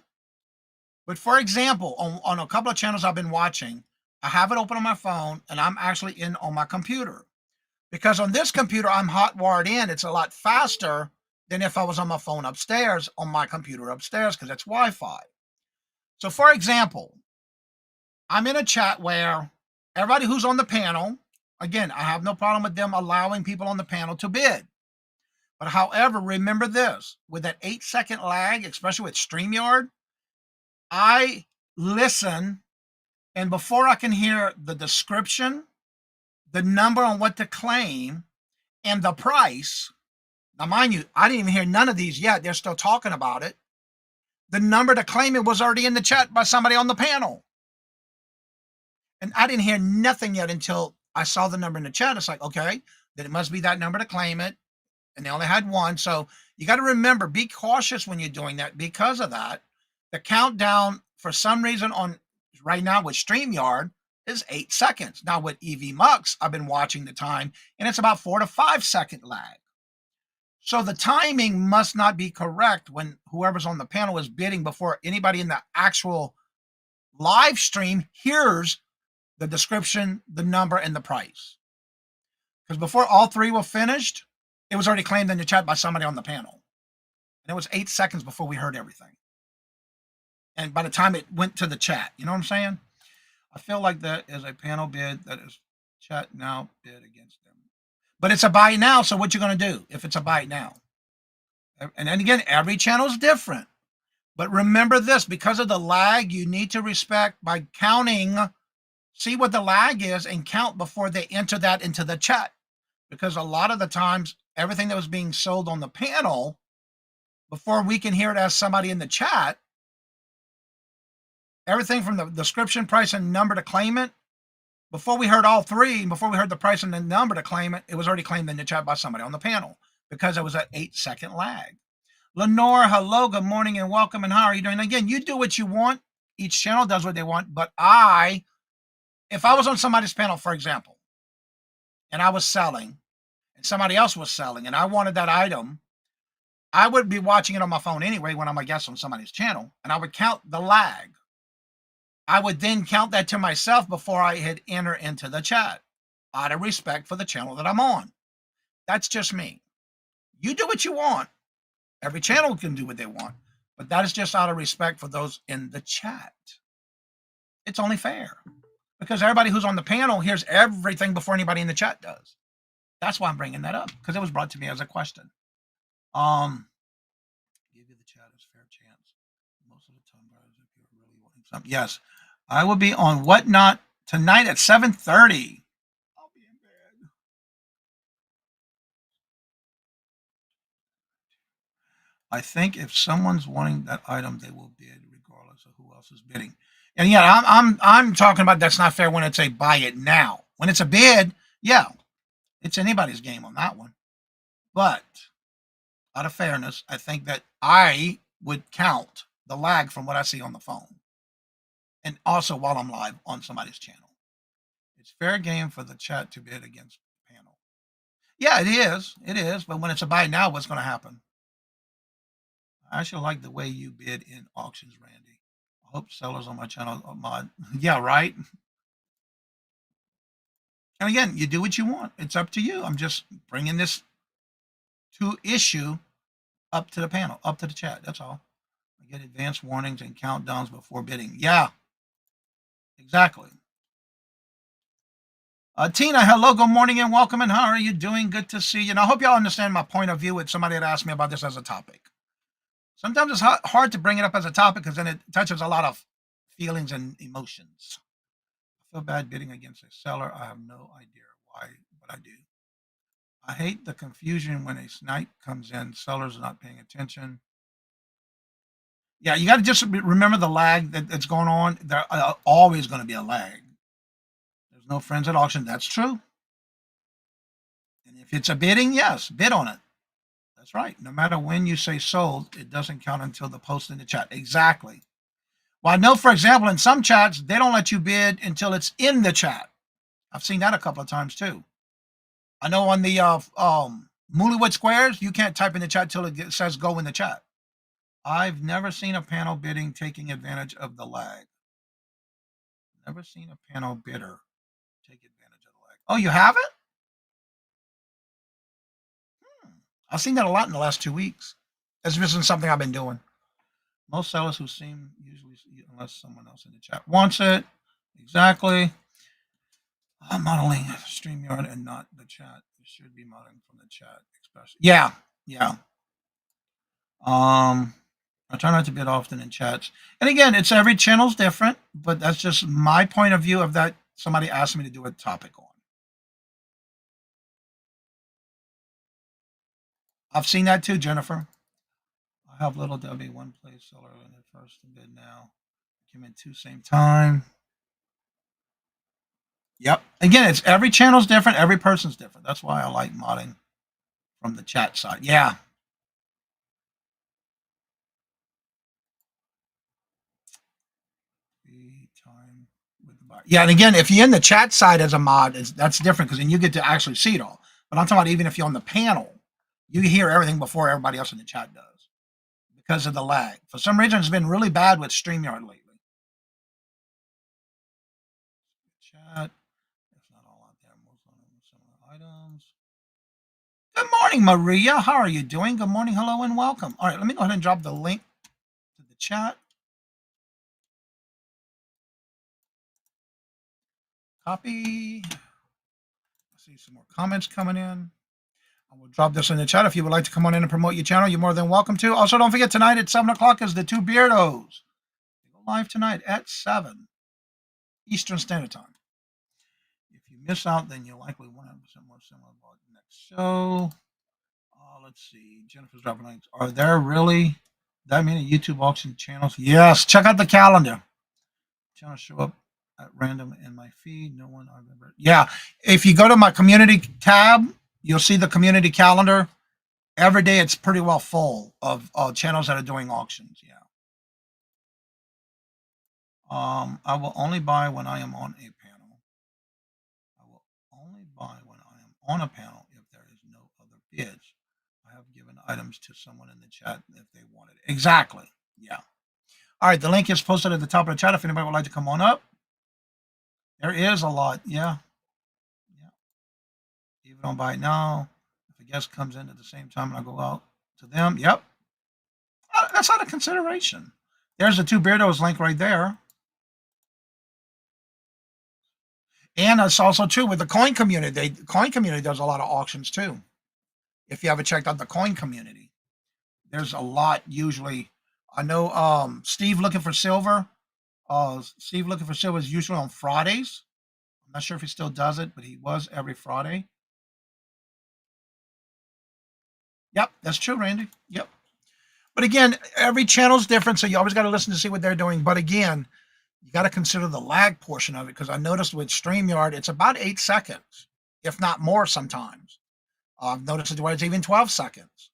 S4: But for example, on a couple of channels I've been watching, I have it open on my phone and I'm actually in on my computer. Because on this computer, I'm hot wired in. It's a lot faster than if I was on my phone upstairs, on my computer upstairs, because it's Wi-Fi. So for example, I'm in a chat where everybody who's on the panel, again, I have no problem with them allowing people on the panel to bid. But however, remember this, with that 8-second lag, especially with StreamYard, I listen, and before I can hear the description, the number on what to claim, and the price, now mind you, I didn't even hear none of these yet. They're still talking about it. The number to claim it was already in the chat by somebody on the panel. And I didn't hear nothing yet until I saw the number in the chat. It's like, okay, then it must be that number to claim it. And they only had one. So you got to remember, be cautious when you're doing that. Because of that, the countdown, for some reason, on right now with StreamYard is 8 seconds. Now with EV Mux, I've been watching the time, and it's about 4 to 5 second lag. So the timing must not be correct when whoever's on the panel is bidding before anybody in the actual live stream hears the description, the number, and the price. Because before all three were finished, it was already claimed in the chat by somebody on the panel. And it was 8 seconds before we heard everything. And by the time it went to the chat, you know what I'm saying? I feel like that is a panel bid that is chat now bid against them. But it's a buy now, so what you going to do if it's a buy now? And then again, every channel is different. But remember this, because of the lag, you need to respect by counting, see what the lag is and count before they enter that into the chat. Because a lot of the times, everything that was being sold on the panel, before we can hear it as somebody in the chat, everything from the description, price, and number to claim it, before we heard all three, before we heard the price and the number to claim it, it was already claimed in the chat by somebody on the panel because it was that 8 second lag. Lenore, hello, good morning and welcome. And how are you doing? Again, you do what you want. Each channel does what they want. But if I was on somebody's panel, for example, and I was selling and somebody else was selling and I wanted that item, I would be watching it on my phone anyway when I'm a guest on somebody's channel, and I would count the lag. I would then count that to myself before I hit enter into the chat, out of respect for the channel that I'm on. That's just me. You do what you want. Every channel can do what they want, but that is just out of respect for those in the chat. It's only fair because everybody who's on the panel hears everything before anybody in the chat does. That's why I'm bringing that up, because it was brought to me as a question. Give you the chat as fair chance. Most of the time, if you're really wanting something. Yes, I will be on Whatnot tonight at 7:30. I'll be in bed. I think if someone's wanting that item, they will bid regardless of who else is bidding. And yeah, I'm talking about that's not fair when it's a buy it now. When it's a bid, yeah, it's anybody's game on that one. But out of fairness, I think that I would count the lag from what I see on the phone. And also while I'm live on somebody's channel. It's fair game for the chat to bid against the panel. Yeah, it is. It is. But when it's a buy now, what's going to happen? I actually like the way you bid in auctions, Randy. I hope sellers on my channel are mod. Yeah, right. And again, you do what you want. It's up to you. I'm just bringing this to issue up to the panel, up to the chat. That's all. I get advanced warnings and countdowns before bidding. Yeah, exactly. Tina, hello, good morning and welcome. And how are you doing? Good to see you. And I hope y'all understand my point of view with somebody that asked me about this as a topic. Sometimes it's hard to bring it up as a topic because then it touches a lot of feelings and emotions. I feel bad bidding against a seller. I have no idea why, but I do. I hate the confusion when a snipe comes in. Sellers are not paying attention. Yeah, you got to just remember the lag that's going on. There's always going to be a lag. There's no friends at auction. That's true. And if it's a bidding, yes, bid on it. That's right. No matter when you say sold, it doesn't count until the post in the chat. Exactly. Well, I know, for example, in some chats, they don't let you bid until it's in the chat. I've seen that a couple of times too. I know on the Mullywood Squares, you can't type in the chat till it says go in the chat. I've never seen a panel bidding taking advantage of the lag. Never seen a panel bidder take advantage of the lag. Oh, you haven't? I've seen that a lot in the last 2 weeks. That's just something I've been doing. Most sellers who seem usually, unless someone else in the chat wants it. Exactly. I'm modeling StreamYard and not the chat. You should be modeling from the chat, especially. Yeah, yeah. I try not to bid often in chats. And again, it's every channel's different, but that's just my point of view of that. Somebody asked me to do a topic on. I've seen that too, Jennifer. I have little Debbie, one place seller in the first bid now. Came in 2 same time. Yep. Again, it's every channel's different. Every person's different. That's why I like modding from the chat side. Yeah. Time with the buyer. Yeah, and again, if you're in the chat side as a mod, that's different because then you get to actually see it all. But I'm talking about even if you're on the panel, you hear everything before everybody else in the chat does because of the lag. For some reason, it's been really bad with StreamYard lately. Chat. It's not all out there. Most of them similar items. Good morning, Maria. How are you doing? Good morning, hello, and welcome. All right, let me go ahead and drop the link to the chat. Copy. I see some more comments coming in. I will drop this in the chat. If you would like to come on in and promote your channel, you're more than welcome to. Also, don't forget tonight at 7 o'clock is the Two Beardos. They go live tonight at 7 Eastern Standard Time. If you miss out, then you're likely 100% more similar about the next show. Let's see. Jennifer's dropping links. Are there really that many YouTube auction channels? Yes. Check out the calendar. Channels show up at random in my feed. No one I've ever. Yeah. If you go to my community tab, you'll see the community calendar. Every day it's pretty well full of channels that are doing auctions. Yeah. I will only buy when I am on a panel. I will only buy when I am on a panel if there is no other bids. I have given items to someone in the chat if they wanted it. Exactly. Yeah. All right. The link is posted at the top of the chat if anybody would like to come on up. There is a lot. Yeah. Yeah. Even on buy it now. If a guest comes in at the same time and I go out to them. Yep. That's out of consideration. There's the Two Beardos link right there. And it's also true with the coin community. The coin community does a lot of auctions too. If you ever checked out the coin community, there's a lot usually. I know Steve Looking for Silver. Steve Looking for Silver is usually on Fridays. I'm not sure if he still does it, but he was every Friday. Yep, that's true, Randy. Yep. But again, every channel is different, so you always got to listen to see what they're doing. But again, you got to consider the lag portion of it, because I noticed with StreamYard, it's about 8 seconds, if not more sometimes. I've noticed it where it's even 12 seconds.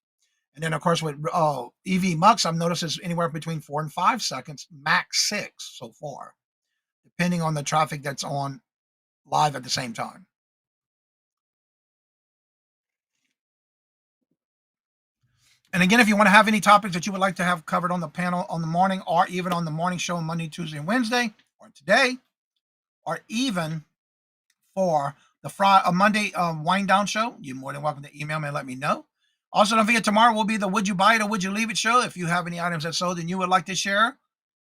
S4: And then, of course, with EV Mux, I've noticed it's anywhere between 4 and 5 seconds, max 6 so far, depending on the traffic that's on live at the same time. And again, if you want to have any topics that you would like to have covered on the panel on the morning, or even on the morning show on Monday, Tuesday, and Wednesday, or today, or even for the Monday wind down show, you're more than welcome to email me and let me know. Also, don't forget, tomorrow will be the Would You Buy It or Would You Leave It show. If you have any items that sold and you would like to share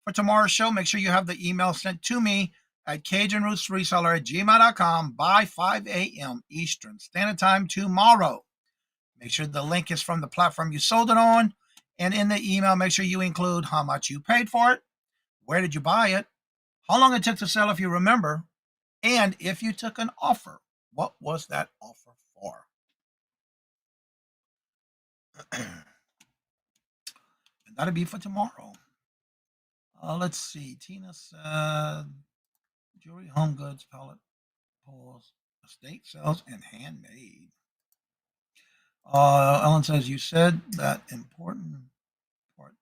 S4: for tomorrow's show, make sure you have the email sent to me at CajunRootsReseller@gmail.com by 5 a.m. Eastern Standard Time tomorrow. Make sure the link is from the platform you sold it on. And in the email, make sure you include how much you paid for it, where did you buy it, how long it took to sell if you remember, and if you took an offer, what was that offer for? And that'll be for tomorrow. Let's see. Tina said jewelry, home goods, pallet pulls, estate sales, and handmade. Ellen says, you said that important part,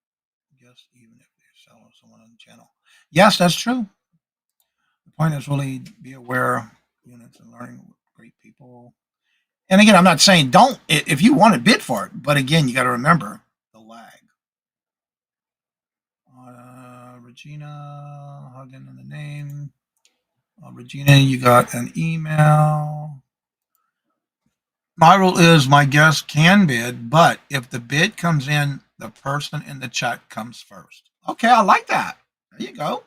S4: yes, even if you're selling someone on the channel. Yes, that's true. The point is really be aware of units and learning with great people. And again, I'm not saying don't, if you want to bid for it, but again, you got to remember the lag. Regina, hugging in the name. Regina, you got an email. My rule is my guest can bid, but if the bid comes in, the person in the chat comes first. Okay, I like that. There you go.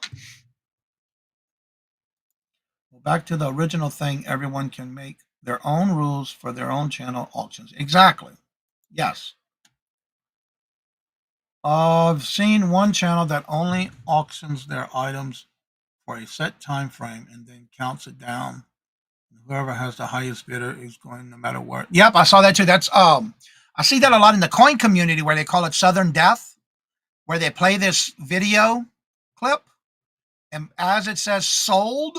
S4: Well, back to the original thing, everyone can make their own rules for their own channel auctions. Exactly. Yes. I've seen one channel that only auctions their items for a set time frame and then counts it down. Whoever has the highest bidder is going no matter what. Yep, I saw that too. That's I see that a lot in the coin community where they call it Southern Death, where they play this video clip, and as it says sold,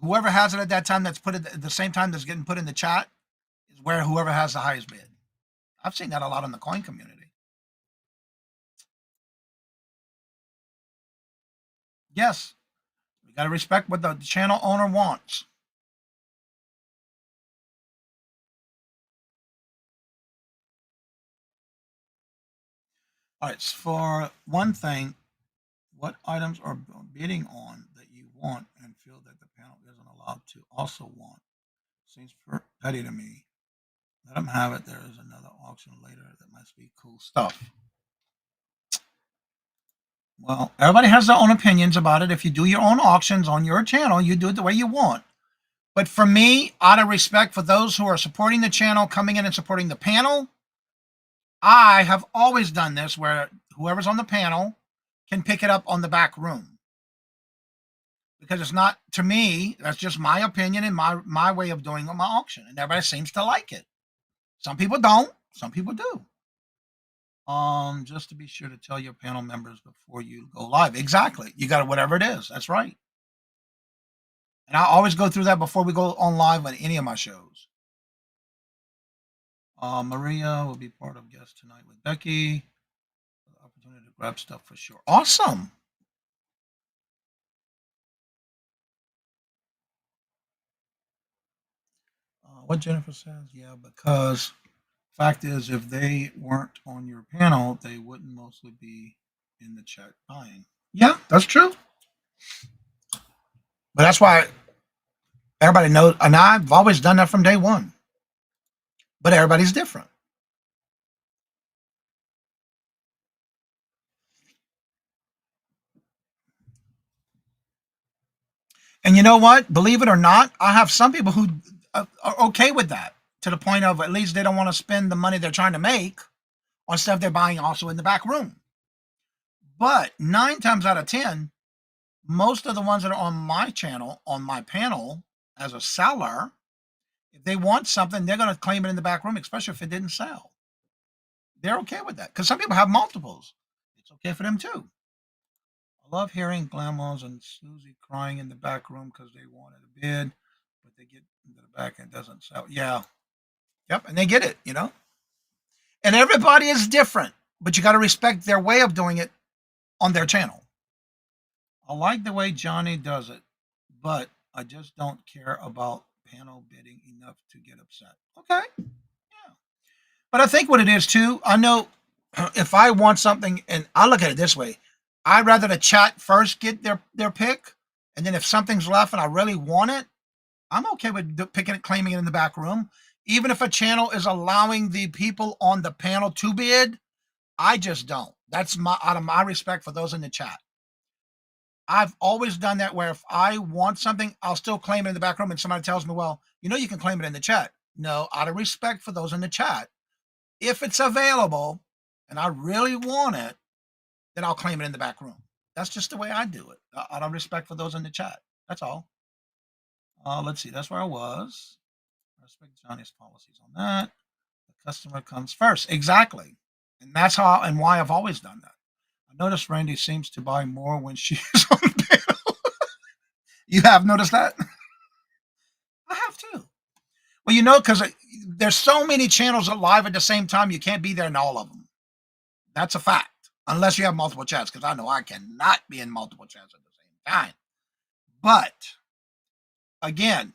S4: whoever has it at that time that's put it at the same time that's getting put in the chat is where whoever has the highest bid. I've seen that a lot in the coin community. Yes, we got to respect what the channel owner wants. All right, so for one thing, what items are bidding on that you want and feel that the panel isn't allowed to also want? Seems petty to me. Let them have it. There is another auction later that must be cool stuff. Well, everybody has their own opinions about it. If you do your own auctions on your channel, you do it the way you want. But for me, out of respect for those who are supporting the channel, coming in and supporting the panel, I have always done this where whoever's on the panel can pick it up on the back room. Because it's not, to me, that's just my opinion and my way of doing my auction. And everybody seems to like it. Some people don't, some people do. Just to be sure to tell your panel members before you go live. Exactly. You got it, whatever it is. That's right. And I always go through that before we go on live on any of my shows. Maria will be part of guest tonight with Becky. The opportunity to grab stuff for sure. Awesome. What Jennifer says, yeah, because fact is, if they weren't on your panel, they wouldn't mostly be in the chat buying. Yeah, that's true. But that's why everybody knows, and I've always done that from day one. But everybody's different. And you know what? Believe it or not, I have some people who are okay with that, to the point of at least they don't want to spend the money they're trying to make on stuff they're buying also in the back room. But 9 times out of 10, most of the ones that are on my channel, on my panel as a seller, if they want something, they're going to claim it in the back room, especially if it didn't sell. they're okay with that because some people have multiples. It's okay for them too. I love hearing Glamos and Susie crying in the back room because they wanted a bid, but they get into the back and it doesn't sell. Yeah. Yep. And they get it, you know? And everybody is different, but you got to respect their way of doing it on their channel. I like the way Johnny does it, but I just don't care about panel bidding enough to get upset. Okay. Yeah. But I think what it is too, I know if I want something, and I look at it this way, I'd rather the chat first get their pick, and then if something's left and I really want it, I'm okay with picking it, claiming it in the back room. Even if a channel is allowing the people on the panel to bid, I just don't. That's out of my respect for those in the chat. I've always done that where if I want something, I'll still claim it in the back room and somebody tells me, well, you know, you can claim it in the chat. No, out of respect for those in the chat, if it's available and I really want it, then I'll claim it in the back room. That's just the way I do it. Out of respect for those in the chat. That's all. Let's see. That's where I was. I respect Johnny's policies on that. The customer comes first. Exactly. And that's how and why I've always done that. I noticed Randy seems to buy more when she's on the panel. You have noticed that? I have too. Well, you know, because there's so many channels live at the same time, you can't be there in all of them. That's a fact. Unless you have multiple chats, because I know I cannot be in multiple chats at the same time. But again,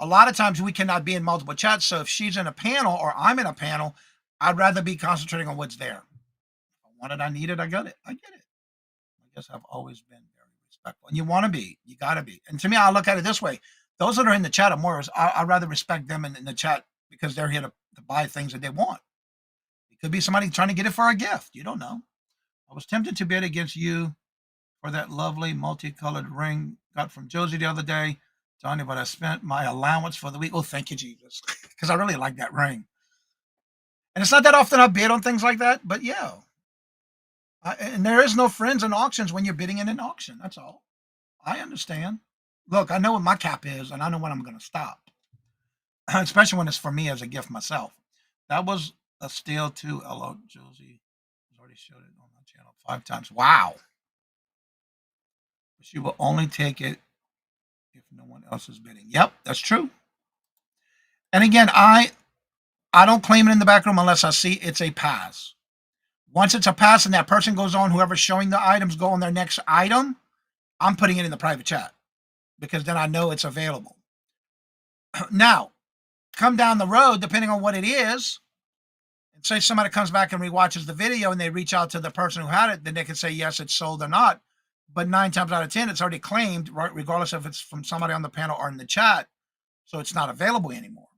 S4: a lot of times we cannot be in multiple chats. So if she's in a panel or I'm in a panel, I'd rather be concentrating on what's there. If I want it, I need it, I get it. I get it. I guess I've always been very respectful. And you want to be, you got to be. And to me, I look at it this way. Those that are in the chat are more, I'd rather respect them in the chat because they're here to buy things that they want. It could be somebody trying to get it for a gift. You don't know. I was tempted to bid against you for that lovely multicolored ring got from Josie the other day, Johnny, but I spent my allowance for the week. Oh, thank you, Jesus, because I really like that ring. And it's not that often I bid on things like that, but yeah. And there is no friends in auctions when you're bidding in an auction. That's all. I understand. Look, I know what my cap is, and I know when I'm going to stop, especially when it's for me as a gift myself. That was a steal too. Hello, Josie. I already showed it on my channel 5 times. Wow. She will only take it if no one else is bidding. Yep, that's true. And again, I don't claim it in the back room unless I see it's a pass. Once it's a pass and that person goes on, whoever's showing the items go on their next item, I'm putting it in the private chat because then I know it's available. Now, come down the road, depending on what it is, and say somebody comes back and rewatches the video and they reach out to the person who had it, then they can say, yes, it's sold or not. But 9 times out of 10, it's already claimed, right? Regardless if it's from somebody on the panel or in the chat. So it's not available anymore.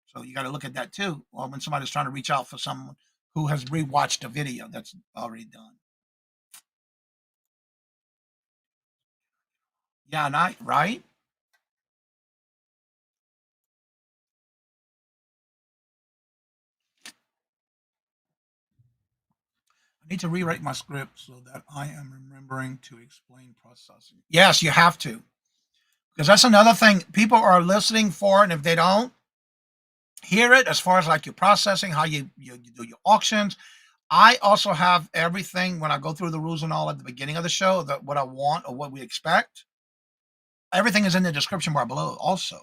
S4: So you got to look at that too. Or when somebody's trying to reach out for someone who has rewatched a video that's already done. Yeah, not right. I need to rewrite my script so that I am remembering to explain processing. Yes, you have to. Because that's another thing people are listening for, and if they don't hear it, as far as like your processing, how you do your auctions, I also have everything when I go through the rules and all at the beginning of the show, that what I want or what we expect. Everything is in the description bar below also.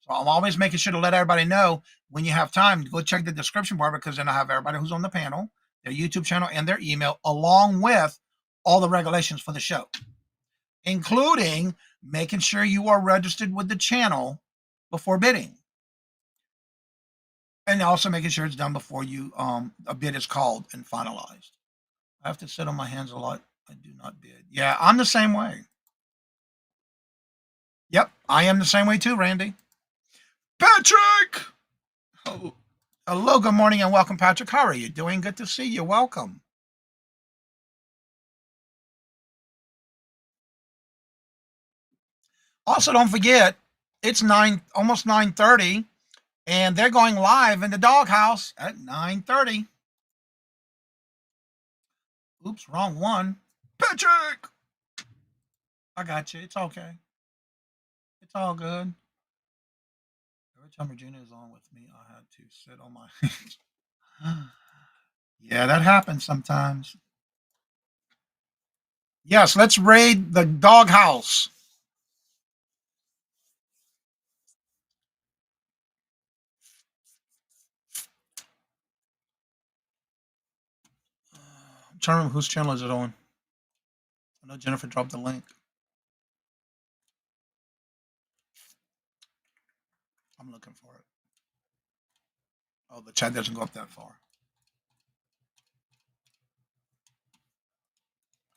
S4: So I'm always making sure to let everybody know when you have time to go check the description bar, because then I have everybody who's on the panel, their YouTube channel, and their email, along with all the regulations for the show, including making sure you are registered with the channel before bidding. And also making sure it's done before you a bid is called and finalized. I have to sit on my hands a lot. I do not bid. Yeah, I'm the same way. Yep, I am the same way too, Randy. Patrick! Oh, hello, good morning and welcome, Patrick. How are you doing? Good to see you. Welcome. Also, don't forget, it's almost 9:30. And they're going live in the doghouse at 9:30. Oops, wrong one. Patrick! I got you. It's okay. It's all good. Every time Regina is on with me, I had to sit on my hands. Yeah, that happens sometimes. Yes, let's raid the doghouse. I'm trying to remember whose channel is it on. I know Jennifer dropped the link. I'm looking for it. Oh, the chat doesn't go up that far.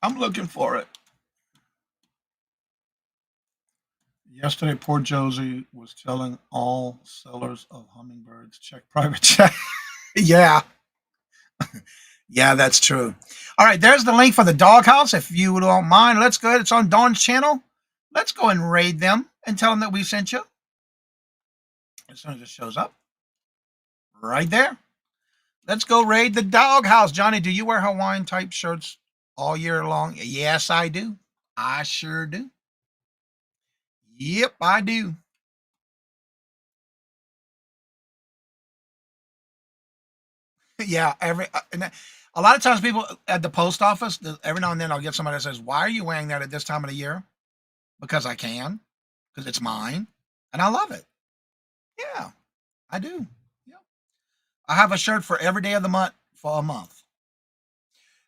S4: I'm looking for it. Yesterday, poor Josie was telling all sellers of hummingbirds, check private chat. Yeah. Yeah, that's true. All right, there's the link for the doghouse. If you don't mind, let's go ahead. It's on Dawn's channel. Let's go and raid them and tell them that we sent you. As soon as it shows up. Right there. Let's go raid the doghouse. Johnny, do you wear Hawaiian type shirts all year long? Yes, I do. I sure do. Yep, I do. Yeah, a lot of times people at the post office, every now and then I'll get somebody that says, why are you wearing that at this time of the year? Because I can, because it's mine, and I love it. Yeah, I do. Yeah, I have a shirt for every day of the month for a month.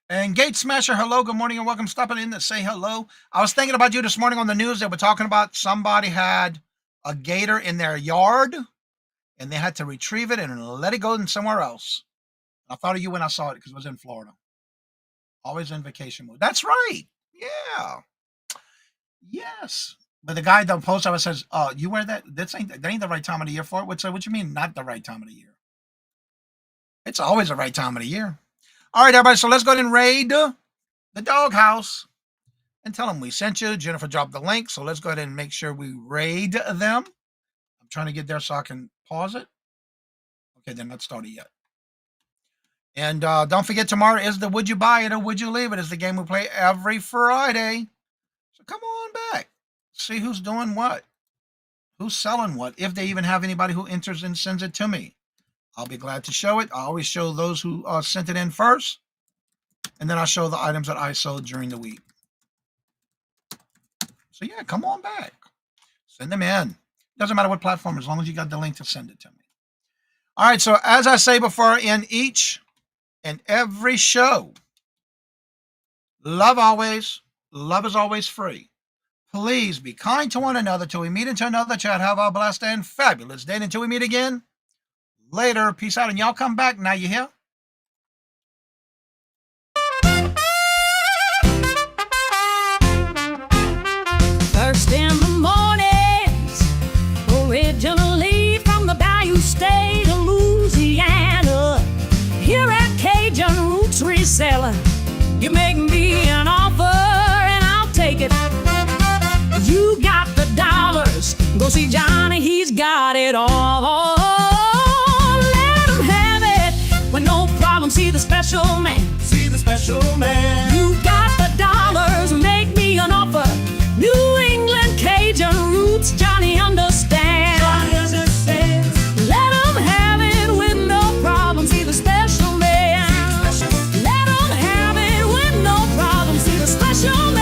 S4: And Gate Smasher, hello, good morning and welcome. Stopping in to say hello. I was thinking about you this morning on the news. They were talking about somebody had a gator in their yard and they had to retrieve it and let it go in somewhere else. I thought of you when I saw it because it was in Florida. Always in vacation mode. That's right. Yeah. Yes. But the guy at the post office says, you wear that? That ain't the right time of the year for it. What you mean not the right time of the year? It's always the right time of the year. All right, everybody. So let's go ahead and raid the doghouse and tell them we sent you. Jennifer dropped the link. So let's go ahead and make sure we raid them. I'm trying to get there so I can pause it. Okay, they're not started yet. And don't forget, tomorrow is the Would You Buy It or Would You Leave It? Is the game we play every Friday. So come on back. See who's doing what. Who's selling what. If they even have anybody who enters and sends it to me. I'll be glad to show it. I always show those who sent it in first. And then I'll show the items that I sold during the week. So yeah, come on back. Send them in. Doesn't matter what platform, as long as you got the link to send it to me. All right, so as I say before, in each and every show, love always, love is always free. Please be kind to one another till we meet into another chat. Have a blessed and fabulous day. Until we meet again, later. Peace out. And y'all come back now, you hear?
S1: First in the mornings, originally from the Bayou State of Louisiana. Here at Cajun Roots Reseller, you make me an offer and I'll take it. You got the dollars, go see Johnny, he's got it all. Let him have it with no problem, see the special man. See the special man. You got the dollars, make me an offer. New England Cajun Roots, Johnny understands. Johnny understands. Let him have it with no problem, see the special man. Let him have it with no problem, see the special man.